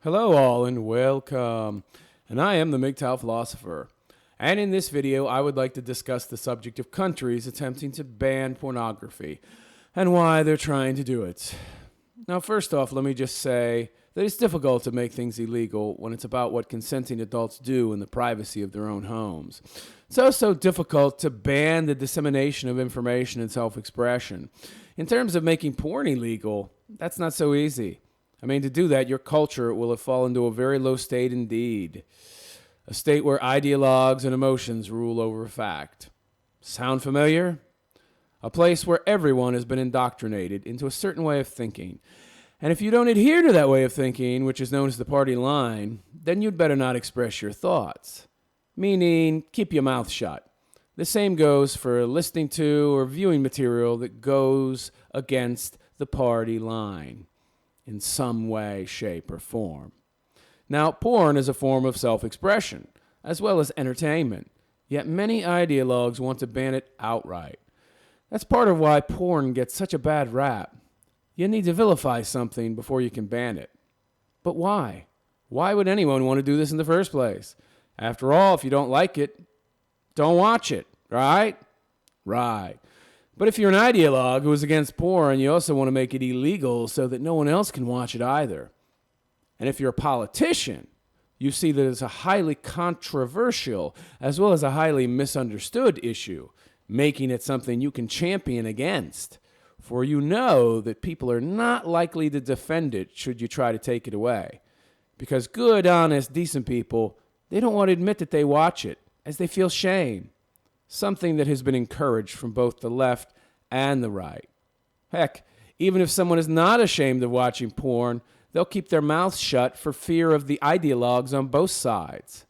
Hello all and welcome. And I am the MGTOW philosopher. And in this video, I would like to discuss the subject of countries attempting to ban pornography and why they're trying to do it. Now, first off, let me just say that it's difficult to make things illegal when it's about what consenting adults do in the privacy of their own homes. It's also difficult to ban the dissemination of information and self-expression. In terms of making porn illegal, that's not so easy. To do that, your culture will have fallen to a very low state indeed. A state where ideologues and emotions rule over fact. Sound familiar? A place where everyone has been indoctrinated into a certain way of thinking. And if you don't adhere to that way of thinking, which is known as the party line, then you'd better not express your thoughts. Meaning, keep your mouth shut. The same goes for listening to or viewing material that goes against the party line in some way, shape, or form. Now, porn is a form of self-expression, as well as entertainment, yet many ideologues want to ban it outright. That's part of why porn gets such a bad rap. You need to vilify something before you can ban it. But why? Why would anyone want to do this in the first place? After all, if you don't like it, don't watch it, right? Right. But if you're an ideologue who is against porn, you also want to make it illegal so that no one else can watch it either. And if you're a politician, you see that it's a highly controversial as well as a highly misunderstood issue, making it something you can champion against. For you know that people are not likely to defend it should you try to take it away. Because good, honest, decent people, they don't want to admit that they watch it, as they feel shame. Something that has been encouraged from both the left and the right. Heck, even if someone is not ashamed of watching porn, they'll keep their mouths shut for fear of the ideologues on both sides.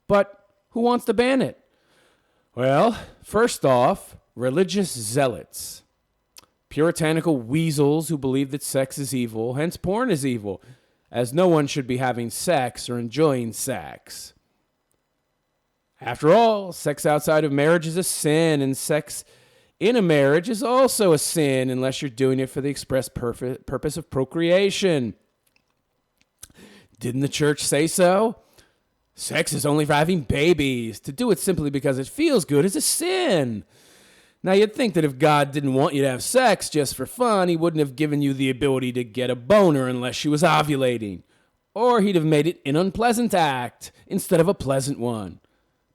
But who wants to ban it? Well, first off, religious zealots. Puritanical weasels who believe that sex is evil, hence porn is evil, as no one should be having sex or enjoying sex. After all, sex outside of marriage is a sin, and sex in a marriage is also a sin unless you're doing it for the express purpose of procreation. Didn't the church say so? Sex is only for having babies. To do it simply because it feels good is a sin. Now, you'd think that if God didn't want you to have sex just for fun, he wouldn't have given you the ability to get a boner unless you was ovulating. Or he'd have made it an unpleasant act instead of a pleasant one.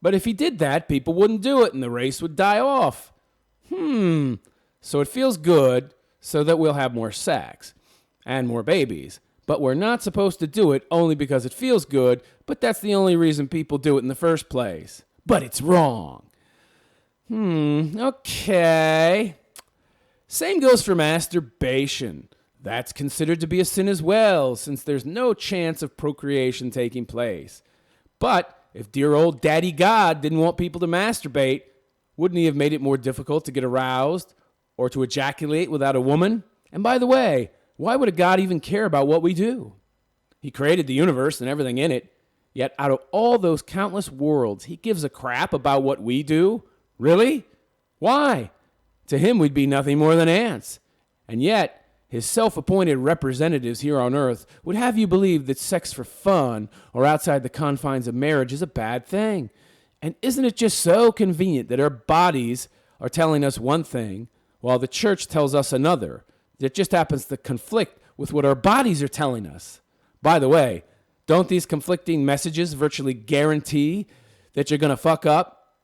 But if he did that, people wouldn't do it and the race would die off. So it feels good so that we'll have more sex and more babies. But we're not supposed to do it only because it feels good, but that's the only reason people do it in the first place. But it's wrong. Okay. Same goes for masturbation. That's considered to be a sin as well, since there's no chance of procreation taking place. But if dear old Daddy God didn't want people to masturbate, wouldn't he have made it more difficult to get aroused or to ejaculate without a woman? And by the way, why would a God even care about what we do? He created the universe and everything in it, yet out of all those countless worlds, he gives a crap about what we do? Really? Why? To him, we'd be nothing more than ants. And yet, his self-appointed representatives here on earth would have you believe that sex for fun or outside the confines of marriage is a bad thing. And isn't it just so convenient that our bodies are telling us one thing while the church tells us another that just happens to conflict with what our bodies are telling us? By the way, don't these conflicting messages virtually guarantee that you're going to fuck up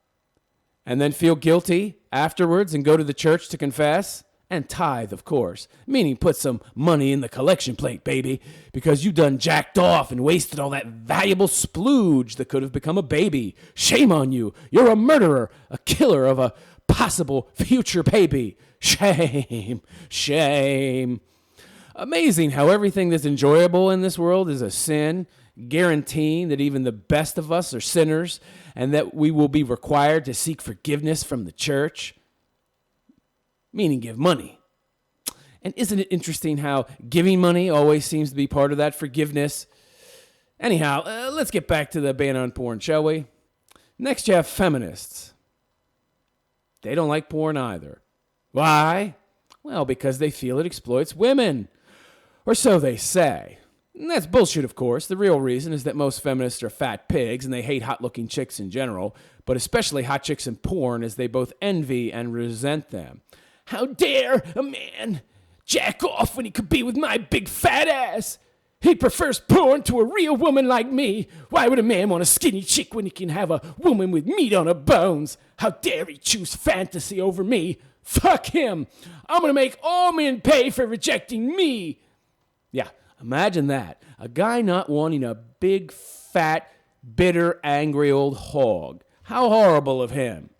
and then feel guilty afterwards and go to the church to confess? And tithe, of course, meaning put some money in the collection plate, baby, because you done jacked off and wasted all that valuable splooge that could have become a baby. Shame on you. You're a murderer, a killer of a possible future baby. Shame, shame. Amazing how everything that's enjoyable in this world is a sin, guaranteeing that even the best of us are sinners and that we will be required to seek forgiveness from the church. Meaning give money. And isn't it interesting how giving money always seems to be part of that forgiveness? Anyhow, let's get back to the ban on porn, shall we? Next, you have feminists. They don't like porn either. Why? Well, because they feel it exploits women. Or so they say. And that's bullshit, of course. The real reason is that most feminists are fat pigs and they hate hot-looking chicks in general, but especially hot chicks in porn, as they both envy and resent them. How dare a man jack off when he could be with my big fat ass? He prefers porn to a real woman like me. Why would a man want a skinny chick when he can have a woman with meat on her bones? How dare he choose fantasy over me? Fuck him. I'm going to make all men pay for rejecting me. Yeah, imagine that. A guy not wanting a big, fat, bitter, angry old hog. How horrible of him.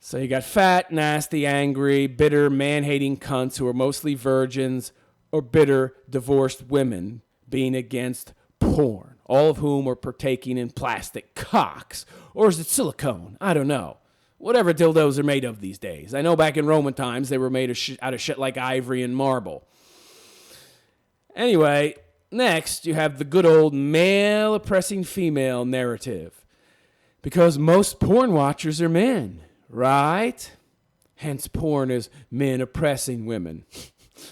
So you got fat, nasty, angry, bitter, man-hating cunts who are mostly virgins, or bitter, divorced women being against porn, all of whom are partaking in plastic cocks. Or is it silicone? I don't know. Whatever dildos are made of these days. I know back in Roman times they were made out of shit like ivory and marble. Anyway, next you have the good old male oppressing female narrative. Because most porn watchers are men, right? Hence porn is men oppressing women.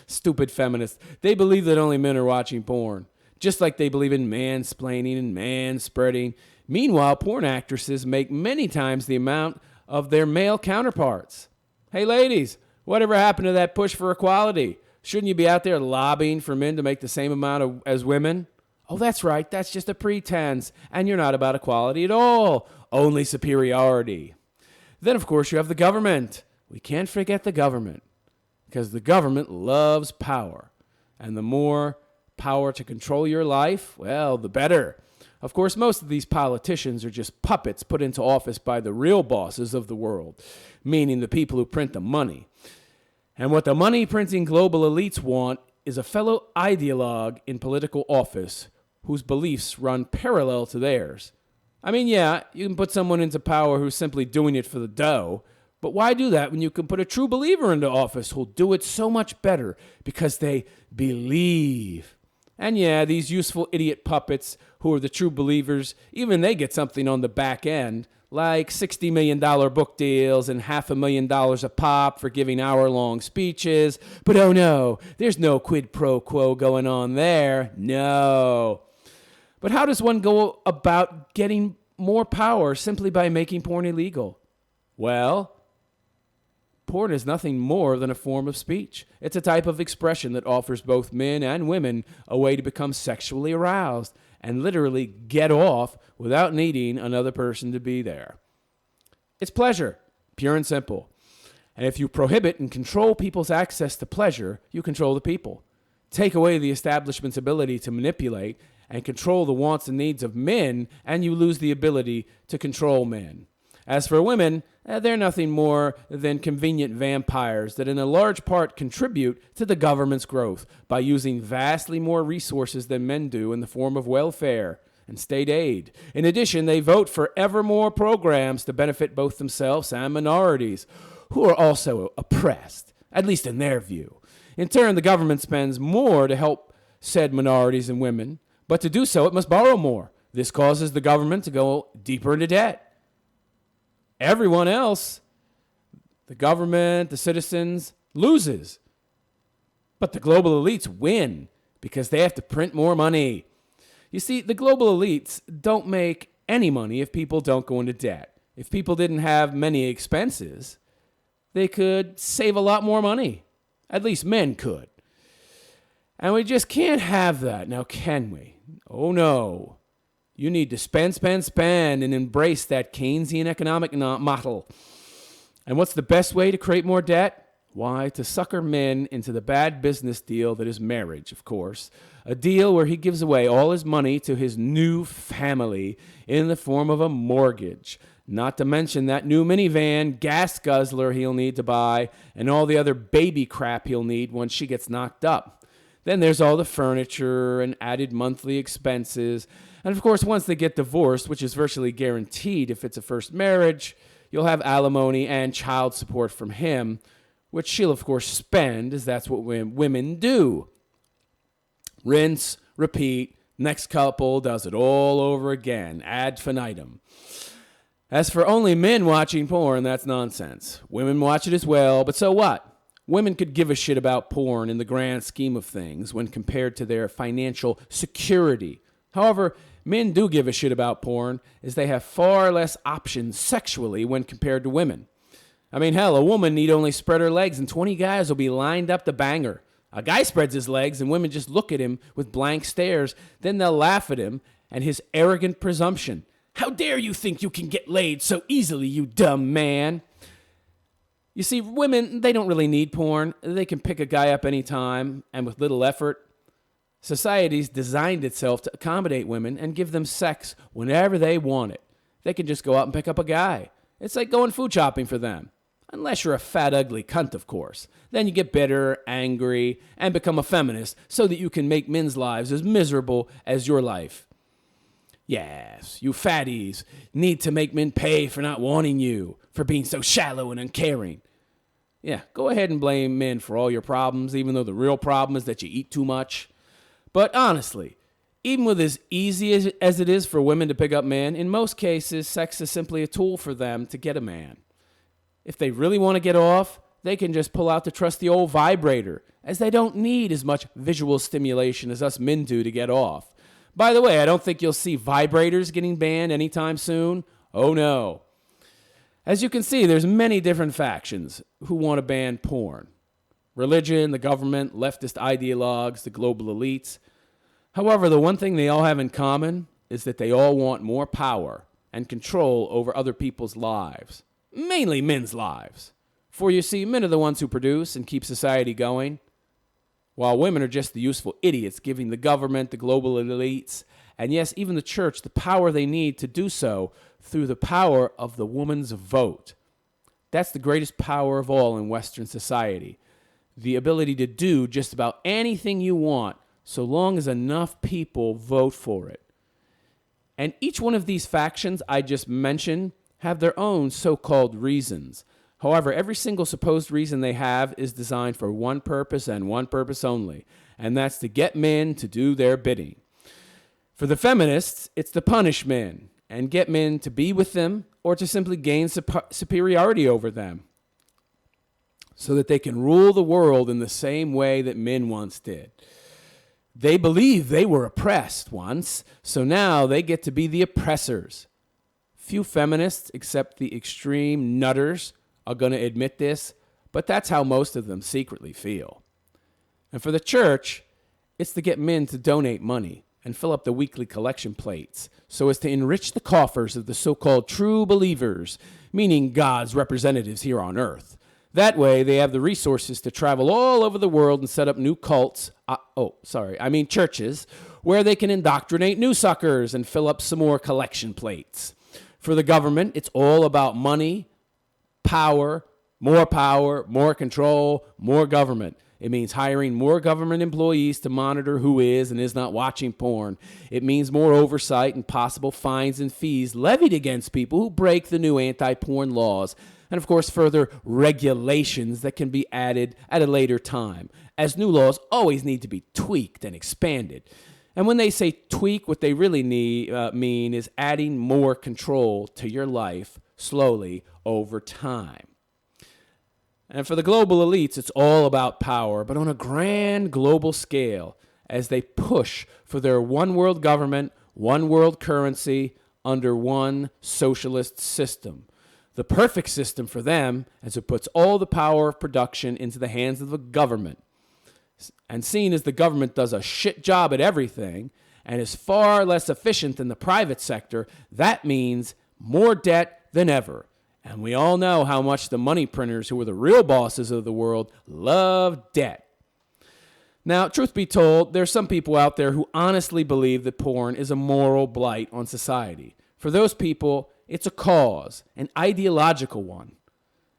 Stupid feminists. They believe that only men are watching porn, just like they believe in mansplaining and manspreading. Meanwhile, porn actresses make many times the amount of their male counterparts. Hey ladies, whatever happened to that push for equality? Shouldn't you be out there lobbying for men to make the same amount as women? Oh, that's right, that's just a pretense, and you're not about equality at all, only superiority. Then, of course, you have the government. We can't forget the government, because the government loves power, and the more power to control your life, well, the better. Of course, most of these politicians are just puppets put into office by the real bosses of the world, meaning the people who print the money. And what the money-printing global elites want is a fellow ideologue in political office whose beliefs run parallel to theirs. I mean, yeah, you can put someone into power who's simply doing it for the dough, but why do that when you can put a true believer into office who'll do it so much better because they believe? And yeah, these useful idiot puppets who are the true believers, even they get something on the back end, like $60 million book deals and $500,000 a pop for giving hour-long speeches. But oh no, there's no quid pro quo going on there. No. But how does one go about getting more power simply by making porn illegal? Well, porn is nothing more than a form of speech. It's a type of expression that offers both men and women a way to become sexually aroused and literally get off without needing another person to be there. It's pleasure, pure and simple. And if you prohibit and control people's access to pleasure, you control the people. Take away the establishment's ability to manipulate and control the wants and needs of men, and you lose the ability to control men. As for women, they're nothing more than convenient vampires that in a large part contribute to the government's growth by using vastly more resources than men do in the form of welfare and state aid. In addition, they vote for ever more programs to benefit both themselves and minorities, who are also oppressed, at least in their view. In turn, the government spends more to help said minorities and women, but to do so, it must borrow more. This causes the government to go deeper into debt. Everyone else, the government, the citizens, loses. But the global elites win because they have to print more money. You see, the global elites don't make any money if people don't go into debt. If people didn't have many expenses, they could save a lot more money. At least men could. And we just can't have that, now can we? Oh no. You need to spend, spend, spend, and embrace that Keynesian economic model. And what's the best way to create more debt? Why, to sucker men into the bad business deal that is marriage, of course. A deal where he gives away all his money to his new family in the form of a mortgage. Not to mention that new minivan, gas guzzler he'll need to buy, and all the other baby crap he'll need once she gets knocked up. Then there's all the furniture and added monthly expenses. And of course, once they get divorced, which is virtually guaranteed if it's a first marriage, you'll have alimony and child support from him, which she'll of course spend, as that's what women do. Rinse, repeat, next couple does it all over again, ad infinitum. As for only men watching porn, that's nonsense. Women watch it as well, but so what? Women could give a shit about porn in the grand scheme of things when compared to their financial security. However, men do give a shit about porn as they have far less options sexually when compared to women. I mean, hell, a woman need only spread her legs and 20 guys will be lined up to bang her. A guy spreads his legs and women just look at him with blank stares. Then they'll laugh at him and his arrogant presumption. How dare you think you can get laid so easily, you dumb man? You see, women, they don't really need porn. They can pick a guy up anytime and with little effort. Society's designed itself to accommodate women and give them sex whenever they want it. They can just go out and pick up a guy. It's like going food shopping for them. Unless you're a fat, ugly cunt, of course. Then you get bitter, angry, and become a feminist so that you can make men's lives as miserable as your life. Yes, you fatties need to make men pay for not wanting you, for being so shallow and uncaring. Yeah, go ahead and blame men for all your problems, even though the real problem is that you eat too much. But honestly, even with as easy as it is for women to pick up men, in most cases, sex is simply a tool for them to get a man. If they really want to get off, they can just pull out the trusty old vibrator, as they don't need as much visual stimulation as us men do to get off. By the way, I don't think you'll see vibrators getting banned anytime soon. Oh no. As you can see, there's many different factions who want to ban porn. Religion, the government, leftist ideologues, the global elites. However, the one thing they all have in common is that they all want more power and control over other people's lives. Mainly men's lives. For you see, men are the ones who produce and keep society going, while women are just the useful idiots giving the government, the global elites, and yes, even the church, the power they need to do so through the power of the woman's vote. That's the greatest power of all in Western society. The ability to do just about anything you want, so long as enough people vote for it. And each one of these factions I just mentioned have their own so-called reasons. However, every single supposed reason they have is designed for one purpose and one purpose only, and that's to get men to do their bidding. For the feminists, it's to punish men and get men to be with them or to simply gain superiority over them so that they can rule the world in the same way that men once did. They believe they were oppressed once, so now they get to be the oppressors. Few feminists, except the extreme nutters, are going to admit this, but that's how most of them secretly feel. And for the church, it's to get men to donate money and fill up the weekly collection plates so as to enrich the coffers of the so-called true believers, meaning God's representatives here on earth. That way, they have the resources to travel all over the world and set up new cults, churches, where they can indoctrinate new suckers and fill up some more collection plates. For the government, it's all about money, power, more control, more government. It means hiring more government employees to monitor who is and is not watching porn. It means more oversight and possible fines and fees levied against people who break the new anti-porn laws. And of course, further regulations that can be added at a later time, as new laws always need to be tweaked and expanded. And when they say tweak, what they really mean is adding more control to your life slowly over time. And for the global elites, it's all about power, but on a grand global scale, as they push for their one world government, one world currency, under one socialist system. The perfect system for them, as it puts all the power of production into the hands of the government. And seeing as the government does a shit job at everything and is far less efficient than the private sector, that means more debt than ever. And we all know how much the money printers, who are the real bosses of the world, love debt. Now, truth be told, there's some people out there who honestly believe that porn is a moral blight on society. For those people, it's a cause, an ideological one.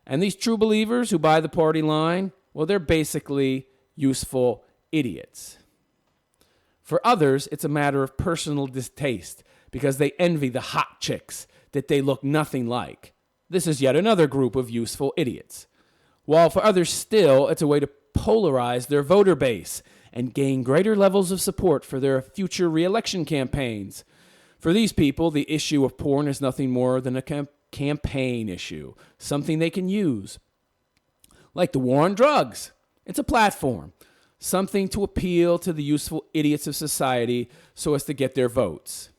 And these true believers who buy the party line, well, they're basically useful idiots. For others, it's a matter of personal distaste because they envy the hot chicks that they look nothing like. This is yet another group of useful idiots. While for others still, it's a way to polarize their voter base and gain greater levels of support for their future re-election campaigns. For these people, the issue of porn is nothing more than a campaign issue, something they can use. like the war on drugs. It's a platform, something to appeal to the useful idiots of society so as to get their votes.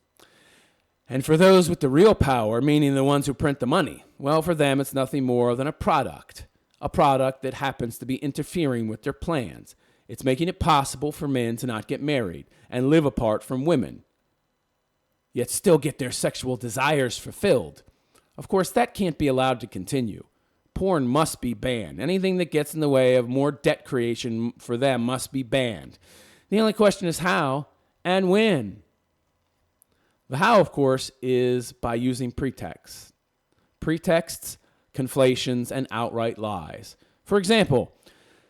And for those with the real power, meaning the ones who print the money, well, for them it's nothing more than a product that happens to be interfering with their plans. It's making it possible for men to not get married and live apart from women, yet still get their sexual desires fulfilled. Of course, that can't be allowed to continue. Porn must be banned. Anything that gets in the way of more debt creation for them must be banned. The only question is how and when. The how, of course, is by using pretexts. Pretexts, conflations, and outright lies. For example,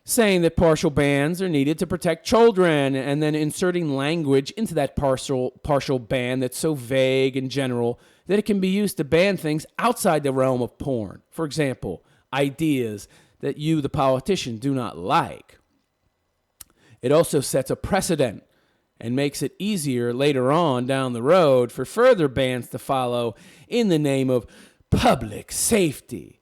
saying that partial bans are needed to protect children and then inserting language into that partial ban that's so vague and general that it can be used to ban things outside the realm of porn. For example, ideas that you, the politician, do not like. It also sets a precedent and makes it easier later on down the road for further bans to follow in the name of public safety.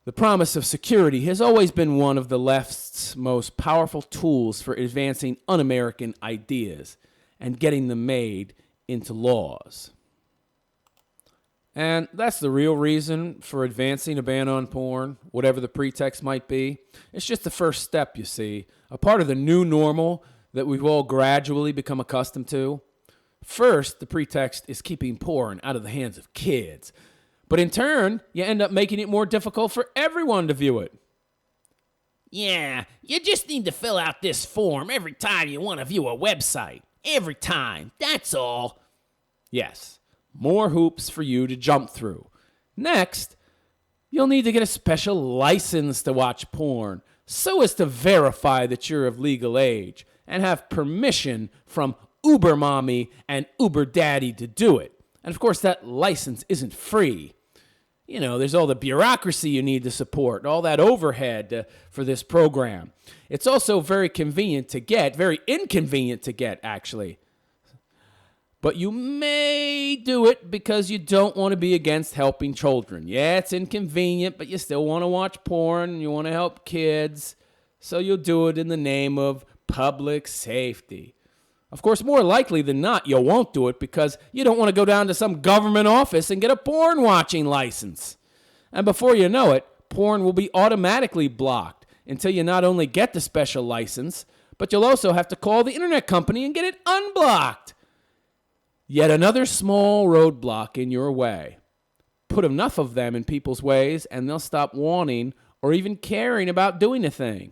The promise of security has always been one of the left's most powerful tools for advancing un-American ideas and getting them made into laws. And that's the real reason for advancing a ban on porn, whatever the pretext might be. It's just the first step, you see, a part of the new normal that we've all gradually become accustomed to. First, the pretext is keeping porn out of the hands of kids. But in turn, you end up making it more difficult for everyone to view it. Yeah, you just need to fill out this form every time you want to view a website. Every time, that's all. Yes, more hoops for you to jump through. Next, you'll need to get a special license to watch porn so as to verify that you're of legal age and have permission from Uber Mommy and Uber Daddy to do it. And of course, that license isn't free. You know, there's all the bureaucracy you need to support, all that overhead for this program. It's also very inconvenient to get, actually. But you may do it because you don't want to be against helping children. Yeah, it's inconvenient, but you still want to watch porn and you want to help kids. So you'll do it in the name of public safety. Of course, more likely than not, you won't do it because you don't want to go down to some government office and get a porn watching license. And before you know it, porn will be automatically blocked until you not only get the special license, but you'll also have to call the internet company and get it unblocked. Yet another small roadblock in your way. Put enough of them in people's ways and they'll stop wanting or even caring about doing a thing.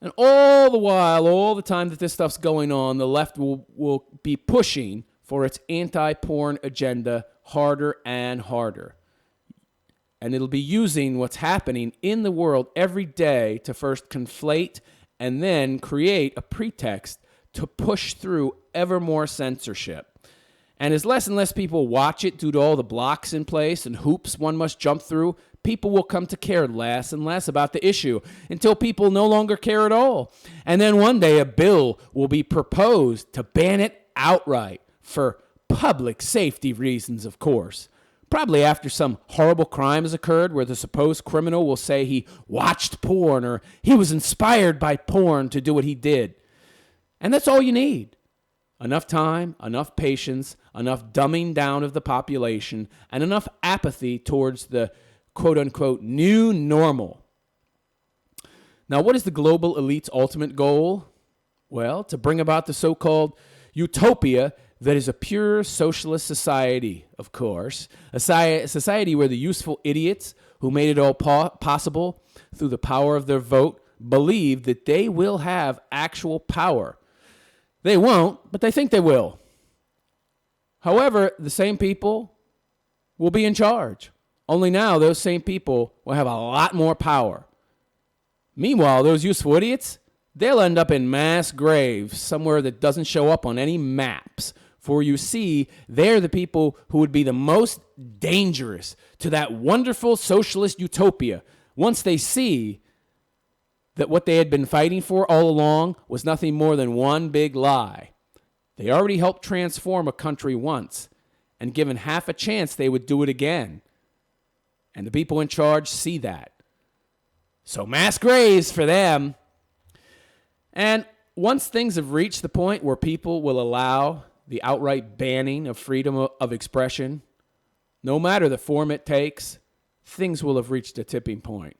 And all the while, all the time that this stuff's going on, the left will be pushing for its anti-porn agenda harder and harder. And it'll be using what's happening in the world every day to first conflate and then create a pretext to push through ever more censorship. And as less and less people watch it due to all the blocks in place and hoops one must jump through, people will come to care less and less about the issue until people no longer care at all. And then one day a bill will be proposed to ban it outright for public safety reasons, of course. Probably after some horrible crime has occurred where the supposed criminal will say he watched porn or he was inspired by porn to do what he did. And that's all you need. Enough time, enough patience, enough dumbing down of the population, and enough apathy towards the quote-unquote new normal. Now, what is the global elite's ultimate goal? Well, to bring about the so-called utopia that is a pure socialist society, of course. A society where the useful idiots who made it all possible through the power of their vote believe that they will have actual power. They won't, but they think they will. However, the same people will be in charge. Only now those same people will have a lot more power. Meanwhile, those useful idiots, they'll end up in mass graves somewhere that doesn't show up on any maps. For you see, they're the people who would be the most dangerous to that wonderful socialist utopia once they see that what they had been fighting for all along was nothing more than one big lie. They already helped transform a country once, and given half a chance, they would do it again. And the people in charge see that. So mass graves for them. And once things have reached the point where people will allow the outright banning of freedom of expression, no matter the form it takes, things will have reached a tipping point,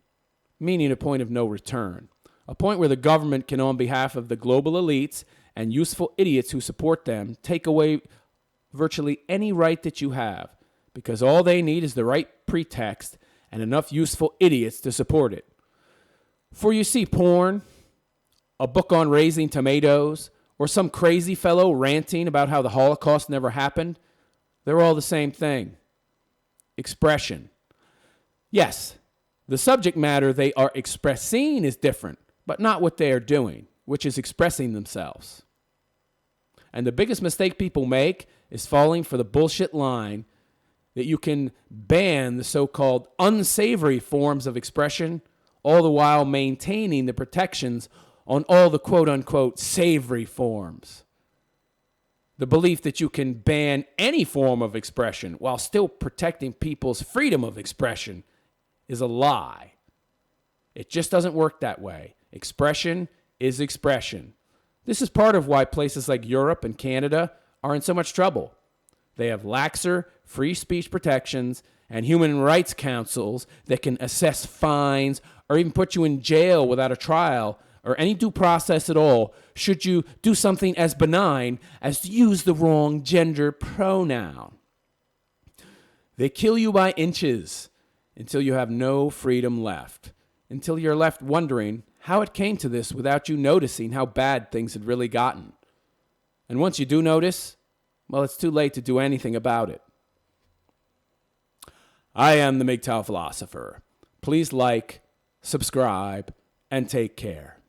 meaning a point of no return, a point where the government can, on behalf of the global elites and useful idiots who support them, take away virtually any right that you have, because all they need is the right pretext and enough useful idiots to support it. For you see, porn, a book on raising tomatoes, or some crazy fellow ranting about how the Holocaust never happened, they're all the same thing. Expression. Yes, the subject matter they are expressing is different, but not what they are doing, which is expressing themselves. And the biggest mistake people make is falling for the bullshit line that you can ban the so-called unsavory forms of expression, all the while maintaining the protections on all the quote-unquote savory forms. The belief that you can ban any form of expression while still protecting people's freedom of expression is a lie. It just doesn't work that way. Expression is expression. This is part of why places like Europe and Canada are in so much trouble. They have laxer free speech protections and human rights councils that can assess fines or even put you in jail without a trial or any due process at all should you do something as benign as to use the wrong gender pronoun. They kill you by inches until you have no freedom left, until you're left wondering how it came to this without you noticing how bad things had really gotten. And once you do notice, well, it's too late to do anything about it. I am the MGTOW philosopher. Please like, subscribe, and take care.